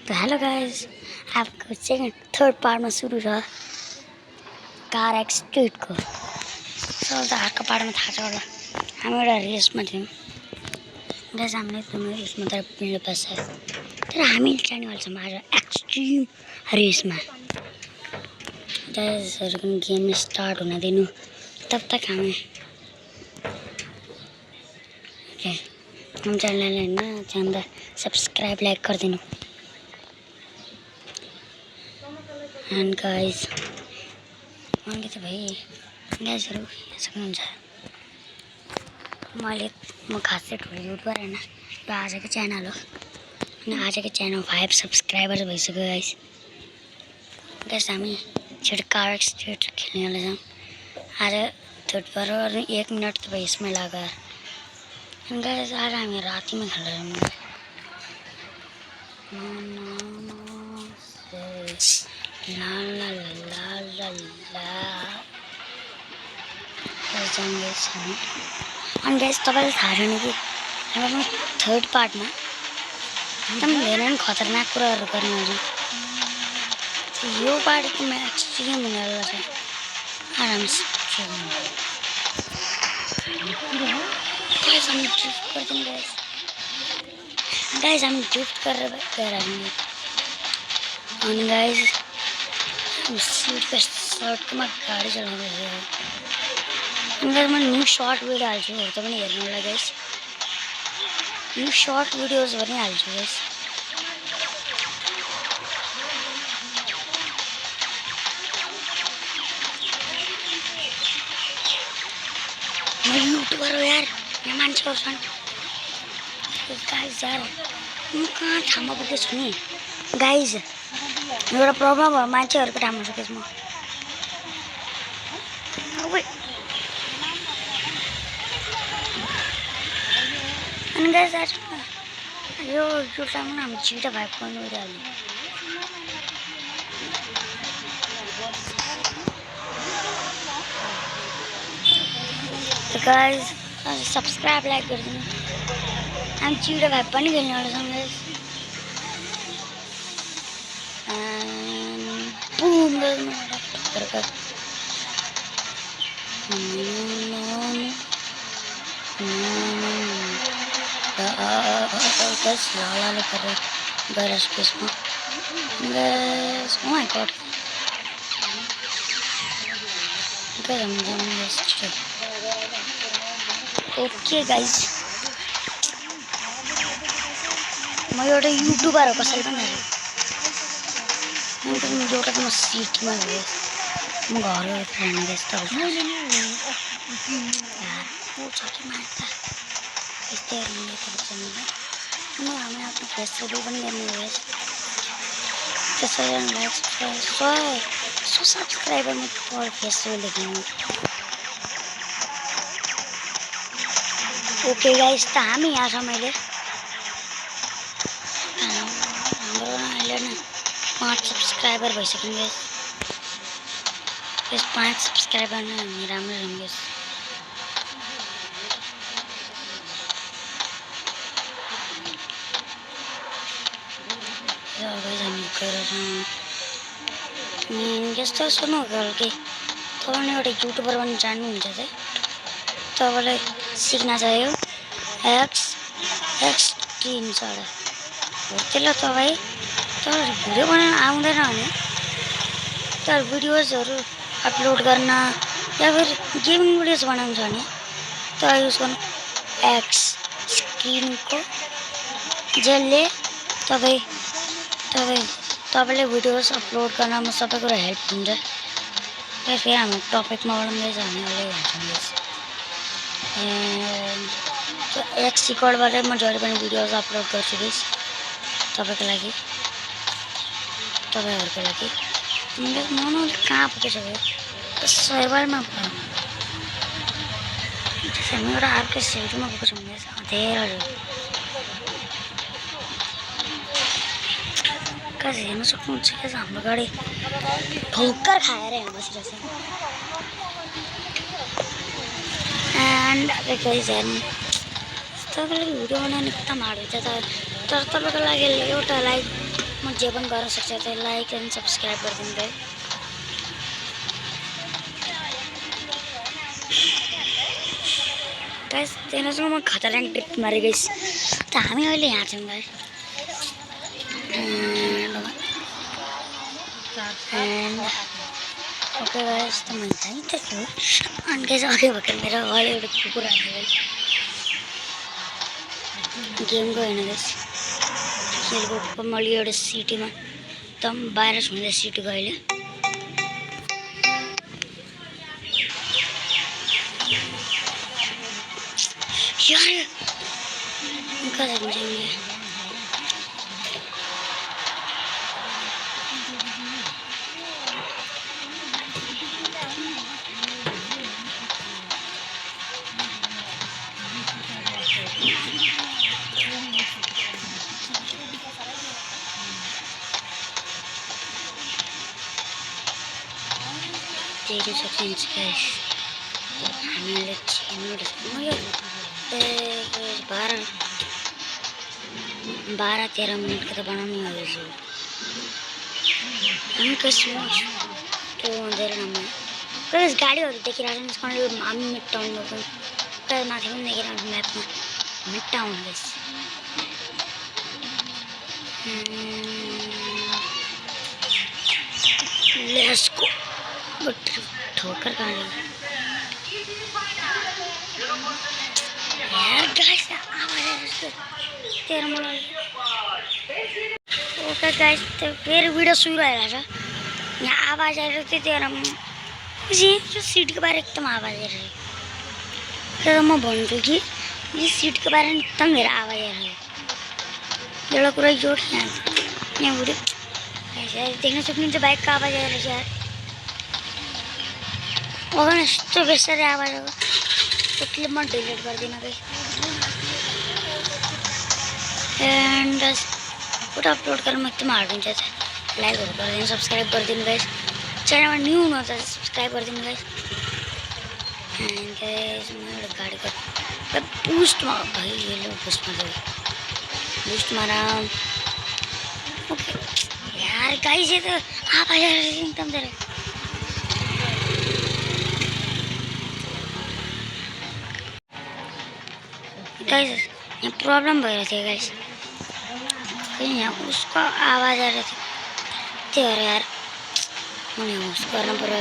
तो hello guys, आपको second third पार्टमा सुरु छ कार एक्सिडेन्टको। सबैलाई अर्को पार्टमा थाहा छ होला। हामी एउटा रेसमा थियौँ गाइस, हामीले एकदमै रेसमा त पिँढी पर्छ, तर हामी जानेवाला छौँ आज एक्सट्रिम रेसमा। गाइसहरूको गेम स्टार्ट हुन दिनु, तब तक हामी हम च्यानललाई होइन जान्दा सब्सक्राइब लाइक गरिदिनु। एन्ड गाइस मैले त भाइ गाइसहरू सक्नुहुन्छ, म खासै ठुलो युट्युबर होइन, यो आजको च्यानल हो अनि आजको च्यानल 5 सब्सक्राइबर्स भइसक्यो गाइस। हामी छिटो कार एक्सिडेन्ट खेल्नेवाला छौँ आज। थोडा 1 मिनट त भाइ यसमै लाग्यो अनि गाइस आज हामी रातिमा खेल्दैछौँ। ला ला ला ला ला अनि गाइस तपाईँलाई थाहा छैन कि हाम्रो थर्ड पार्टमा एकदम धेरै नै खतरनाक कुराहरू गर्ने हुन्छ। यो पार्ट एकदम एक्सट्रिम हुनेवाला छ। गाइस हामी ड्रिफ्ट गरेर गएर अनि गाइस सिटको सर्टमा गाडी चलाउँदैछ। अनि म न्यू सर्ट भिडियो हाल्छु, तपाईँ हेर्नु होला गाइस। न्यू सर्ट भिडियोज पनि हाल्छु गाइस। म युट्युबर हो यार, यहाँ मान्छेहरू छन् गाइस। यार म कहाँ ठाउँमा पुगेछु नि गाइस, एउटा प्रब्लम भयो, मान्छेहरूको ठाउँमा पुगेछु म। अनि गाइस आज यो ठाउँमा हामी छिटो भाइब गर्नु गइरहेको। गाइस सब्सक्राइब लाइक गरिदिनु, हामी छिटो भाइब पनि खेल्नेवाला छौँ गाइस। बुम guys, lala करे गैरेज केसमा guys। Oh my god guys, I'm doing this too. Okay guys, म एउटा युट्युबर हो, कसैले पनि एउटा त म सिटीमा हो, म घर फ्रेन्ड यस्तो हुन्छ यार पूछ कि मार्दा यस्तै हेर्नु म हामी आफ्नो फेस रिभिल पनि गर्नु गाइस। त्यसैले लाइक सो सब्सक्राइबर म पर फेस रिभिल देख्नु। ओके गाइस, त हामी यहाँ छ। मैले हाम्रो अहिले नै 5 सब्सक्राइबर भइसक्यो गाइस। यस 5 सब्सक्राइबर नै हामी राम्रो छौँ गाइस। यस्तो सुन्नु कि तपाईँले एउटा युट्युबर पनि जान्नुहुन्छ चाहिँ तपाईँलाई सिक्न चाहियो एक्सट्रिम छ। त्यसलाई तपाईँ भिडियो बनाउन आउँदैन भने तर भिडियोजहरू अपलोड गर्न या फिर गेमिङ भिडियोज बनाउँछ भने तर युज गर्नु एक्सट्रिमको, जसले तपाईँले भिडियोज अपलोड गर्नमा सबै कुरा हेल्प हुन्छ। फेरि हाम्रो टपिकमा बढाउँदैछ हामी अलि हेर्छौँ। एक्स रिकर्डबाटै म जहिले पनि भिडियोज अपलोड गर्छु गाइस, तपाईँको लागि, तपाईँहरूको लागि। म कहाँ पुगेछ भाइ, सर्भरमा हामी एउटा अर्को सिटीमा पुगेछौँ गाइस। धेरै गाइस हेर्न सक्नुहुन्छ गाइस, हाम्रो गाडी ठोक्कर खाएर यहाँ बसिरहेछ। एन्ड गाइस हेर्नु, तपाईँको लागि भिडियो बनाउनु एकदम हार्ड हुन्छ, तर तपाईँको लागि एउटा लाइक म जे पनि गर्न सक्छ त्यो लाइक एन्ड सब्सक्राइब गरिदिनु गाइस। गाइस तेनासँग म खतरनाक ट्रिप मारे गाइस। त हामी अहिले यहाँ छौँ गाइस। ओके गाइस त मैले चाहिँ छु अनि गाइस अघि भर्खर मेरो घर एउटा कुकुर आएको गाइस। गेमको होइन गाइस खेलको मैले एउटा सिटीमा एकदम बाहिर छुँदै सिटीको अहिले यार कहाँ जाएंगे देख सकते हैं गाइस। हामीले बारह 13 मिनट का तो बनाने वाले थे हम कसम तो अंदर ना गाइस गाडीहरु देखिरहेको छ हामी मिड टाउनमा पनि कतै माथि पनि देखिरहेको म्यापमा mid town guys. Let's go but ठोकर कहाँ गई यार गाइस आवाज तेरा मलाई ओके गाइस तो फिर वीडियो सुरु आइरहेछ यहाँ आवाज आइरहेको थियो तेरा यो सीटको बारे एकदम आवाज आइरहेको तर म भन्छु कि यो सीटको बारे एकदम धेरै आवाज आइरहेको एउटा कुरा यो यहाँ भिडियो देख्न सक्नुहुन्छ बाइकको आवाज आइरहेछ यार अगन यस्तो बेसरी आवाज हो त्यसले म डिलिट गर्दिनँ गाइस एन्ड फोटो अपलोड गर्न एकदम हार्ड हुन्छ लाइकहरु गरिदिनु सब्सक्राइब गरिदिनु गाइस च्यानलमा न्यू हुनुहुन्छ सब्सक्राइब गरिदिनु गाइस एन्ड गाइस म एउटा गाडीको बुस्टमा भाइ यसले बुस्टमा राम ओके यार गाइस ये तो आवाज एकदम धेरै गाइस यहाँ प्रब्लम भइरहेको थियो गाइस कहीं यहाँ उसको आवाज आ रही थी त्यो यार मैले होस्ट गर्न पर्यो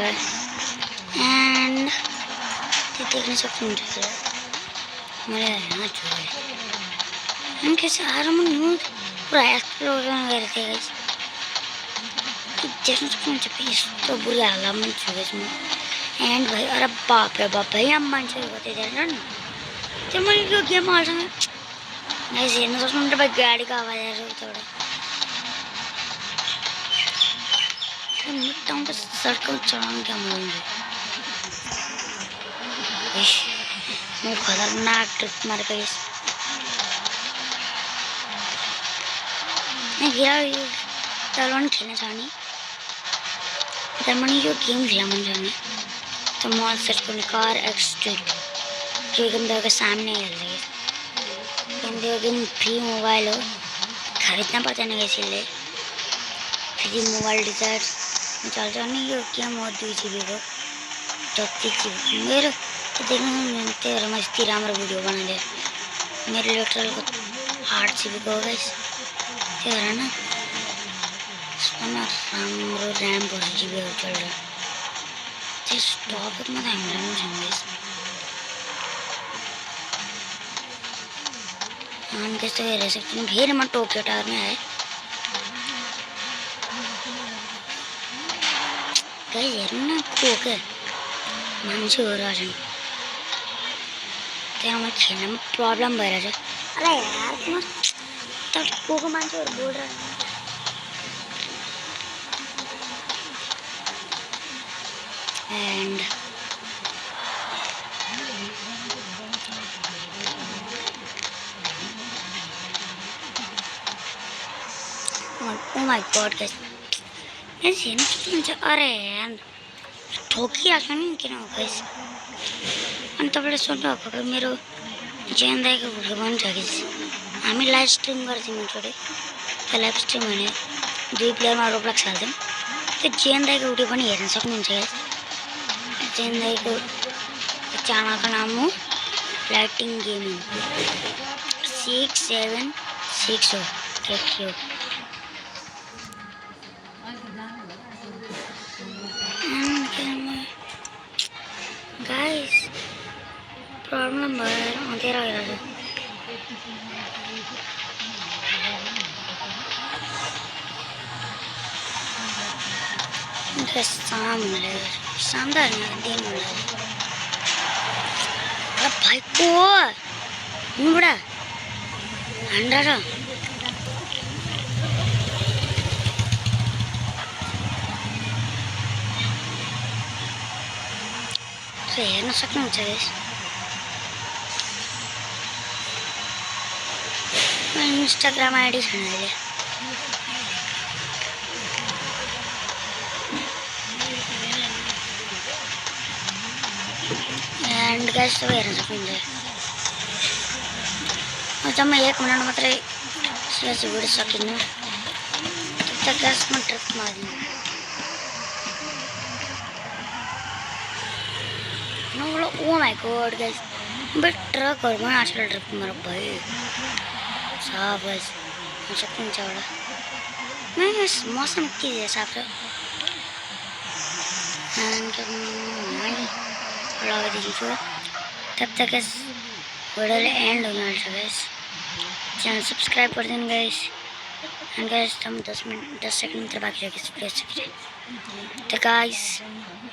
एन्ड त्यो देख्न सक्नुहुन्छ मैले यहाँ छु अनि के छ आएर म पुरा एक्सप्लोर गर्न गएको थिएँ गाइस देख्न सक्नुहुन्छ यस्तो बुरी हालतमा छु गाइस म एन्ड भाइ अरे बाप रे बाप भाइ यहाँ मान्छेहरू कति जान्छ नि त्यो मैले यो गेम हाल्छौँ गाइस हेर्न सक्नुहुन्छ भाइ गाडीको आवाज आएर उताबाट मिड टाउन त सडकमा चलाउनु क्या मलाई म खतरनाक ट्रिप मारेको गाइस गिरा यो तलवान खेल्न छ भने तर मैले यो गेम खेल्न मन छ भने तो म सर्च गर्ने कार एक्सट्रिट जो गेम तपाईँको सामने हेर्छ त्यो गेम फ्री मोबाइल हो खरीदना पर्दैन गाइस यसले फ्री मोबाइल रिचार्ज चल्छ अनि यो गेम हो 2 GB को 32 GB मेरो देख्नु त्यही भएर म यति राम्रो भिडियो बनाइदिएँ मेरो लिटरल 8 GB को गाइस त्यही भएर न यसमा राम्रो ऱ्याम 4 GB चल्छ त्यस टपमा त हामी राम्रो छ गाइस हम कैसे रह सकते हैं फिर मैं टोक्यो टावर में आए गाइस यार ना कोके मान्छे हो रहा है त्यहाँ मैं खेलने में प्रॉब्लम भइरहेछ अरे यार म त कोको मान्छेहरु बोल रहा है end oh my god guys guys हेर्नु सक्नुहुन्छ अरे यार ठोकिहाल्छ नि किन हो गाइस अनि तपाईले सोध्नुभएको कि मेरो ज्यान दाइको भिडियो पनि छ कि हामी लाइभ स्ट्रिम गर्छौँ छोडे त्यो लाइभ स्ट्रिम भने दुई प्लेयरमा रोब्लक्स हाल्थ्यौँ त्यो जेन दाईको भिडियो पनि हेर्न सक्नुहुन्छ गाइस जेन दाईको च्यानलको नाम हो लाइटिङ गेमिङ 676 हो के हो गाइस प्रब्लम भएर अँध्यारो आइरहेको छ शाम हुन लाग्यो शाम त होइन दिन हुन लाग्यो भाइ को हो हुँबाट हान्डा र हेर्न सक्नुहुन्छ गाइस इन्स्टाग्राम आइडी छैन अहिले एन्ड गाइस सबै हेर्न सक्नुहुन्छ जम्मा 1 मिनट मात्रै सिएस भिडियो सकिन्न त गाइसमा ट्रिप मार्दिनु no oh my God guys but ट्रकहरुमा आजकल ट्रिप मार भयो साफ गाइस सक्नुहुन्छ होला मैं मौसम के हिसाब से लगाइदिन्छु तब तक भिडियो एन्ड हुन आँट्छ गाइस च्यानल सब्सक्राइब गरिदिनु गाइस एन्ड गाइस हम 10 सेकेन्ड मात्र बाँकी छ तो guys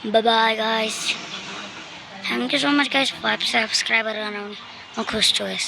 bye bye guys thank you so much guys 5 subscriber बनाउनु म खुश छु गाइस